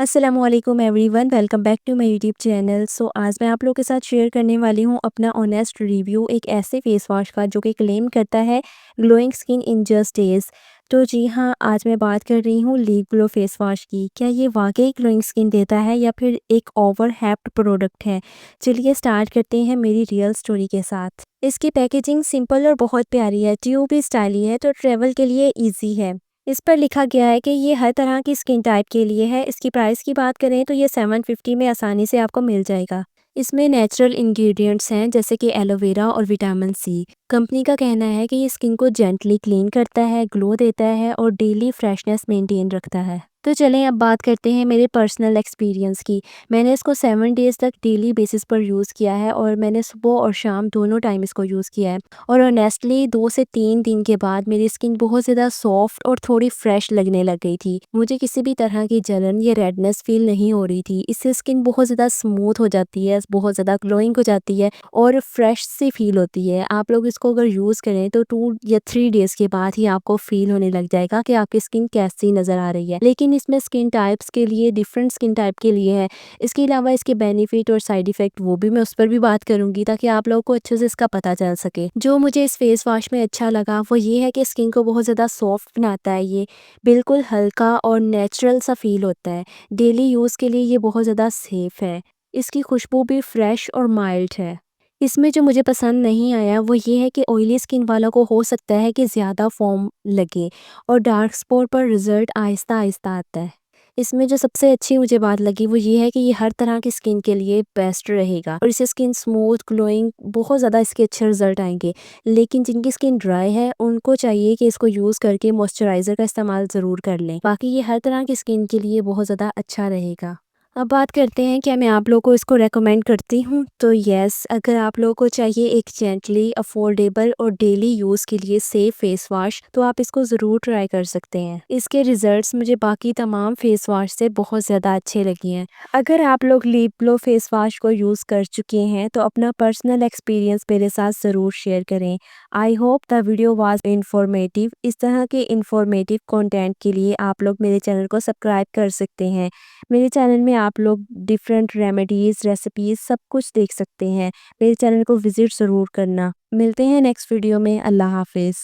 अस्सलामुअलैकुम everyone, welcome back to my YouTube channel. आज मैं आप लोगों के साथ शेयर करने वाली हूँ अपना ऑनेस्ट रिव्यू एक ऐसे फेस वॉश का जो कि क्लेम करता है glowing skin in just days. तो जी हाँ, आज मैं बात कर रही हूँ लीप ग्लो फेस वॉश की। क्या ये वाकई ग्लोइंग स्किन देता है या फिर एक ओवर हैप्ड प्रोडक्ट है? चलिए स्टार्ट करते हैं मेरी रियल स्टोरी के साथ। इसकी पैकेजिंग सिंपल और बहुत प्यारी है, ट्यूब भी स्टाइली है, तो ट्रेवल के लिए ईजी है। इस पर लिखा गया है कि ये हर तरह की स्किन टाइप के लिए है। इसकी प्राइस की बात करें तो ये 750 में आसानी से आपको मिल जाएगा। इसमें नेचुरल इंग्रेडिएंट्स हैं जैसे कि एलोवेरा और विटामिन सी। कंपनी का कहना है कि ये स्किन को जेंटली क्लीन करता है, ग्लो देता है और डेली फ्रेशनेस मेंटेन रखता है। तो चलें अब बात करते हैं मेरे पर्सनल एक्सपीरियंस की। मैंने इसको 7 डेज़ तक डेली बेसिस पर यूज़ किया है और मैंने सुबह और शाम दोनों टाइम इसको यूज़ किया है। और ऑनेस्टली 2 से 3 दिन के बाद मेरी स्किन बहुत ज़्यादा सॉफ्ट और थोड़ी फ्रेश लगने लग गई थी। मुझे किसी भी तरह की जलन या रेडनेस फील नहीं हो रही थी। इससे स्किन बहुत ज़्यादा स्मूथ हो जाती है, बहुत ज़्यादा ग्लोइंग हो जाती है और फ्रेश सी फील होती है। आप लोग इसको अगर यूज़ करें तो 2 या 3 डेज़ के बाद ही आपको फील होने लग जाएगा कि आपकी स्किन कैसी नज़र आ रही है। लेकिन इसमें स्किन टाइप्स के लिए डिफरेंट स्किन टाइप के लिए है। इसके अलावा इसके बेनिफिट और साइड इफ़ेक्ट वो भी मैं उस पर भी बात करूँगी ताकि आप लोगों को अच्छे से इसका पता चल सके। जो मुझे इस फेस वॉश में अच्छा लगा वो ये है कि स्किन को बहुत ज़्यादा सॉफ्ट बनाता है। ये बिल्कुल हल्का और नेचुरल सा फील होता है। डेली यूज़ के लिए ये बहुत ज़्यादा सेफ़ है। इसकी खुशबू भी फ्रेश और माइल्ड है। इसमें जो मुझे पसंद नहीं आया वो ये है कि ऑयली स्किन वालों को हो सकता है कि ज़्यादा फोम लगे और डार्क स्पॉट पर रिजल्ट आहिस्ता आहिस्ता आता है। इसमें जो सबसे अच्छी मुझे बात लगी वो ये है कि ये हर तरह की स्किन के लिए बेस्ट रहेगा और इससे स्किन स्मूथ ग्लोइंग बहुत ज़्यादा इसके अच्छे रिजल्ट आएंगे। लेकिन जिनकी स्किन ड्राई है उनको चाहिए कि इसको यूज़ करके मॉइस्चराइज़र का इस्तेमाल ज़रूर कर लें। बाकी ये हर तरह की स्किन के लिए बहुत ज़्यादा अच्छा रहेगा। अब बात करते हैं क्या मैं आप लोगों को इसको रेकमेंड करती हूँ? तो येस, अगर आप लोगों को चाहिए एक जेंटली, अफोर्डेबल और डेली यूज़ के लिए सेफ फेस वॉश तो आप इसको ज़रूर ट्राई कर सकते हैं। इसके रिजल्ट्स मुझे बाकी तमाम फेस वॉश से बहुत ज़्यादा अच्छे लगे हैं। अगर आप लोग लिप ग्लो फेस वॉश को यूज़ कर चुके हैं तो अपना पर्सनल एक्सपीरियंस मेरे साथ ज़रूर शेयर करें। I hope the video was informative. इस तरह के इन्फॉर्मेटिव कंटेंट के लिए आप लोग मेरे चैनल को सब्सक्राइब कर सकते हैं। मेरे चैनल में आप लोग डिफरेंट रेमेडीज़, रेसिपीज़ सब कुछ देख सकते हैं। मेरे चैनल को विज़िट ज़रूर करना। मिलते हैं नेक्स्ट वीडियो में। अल्लाह हाफ़िज़।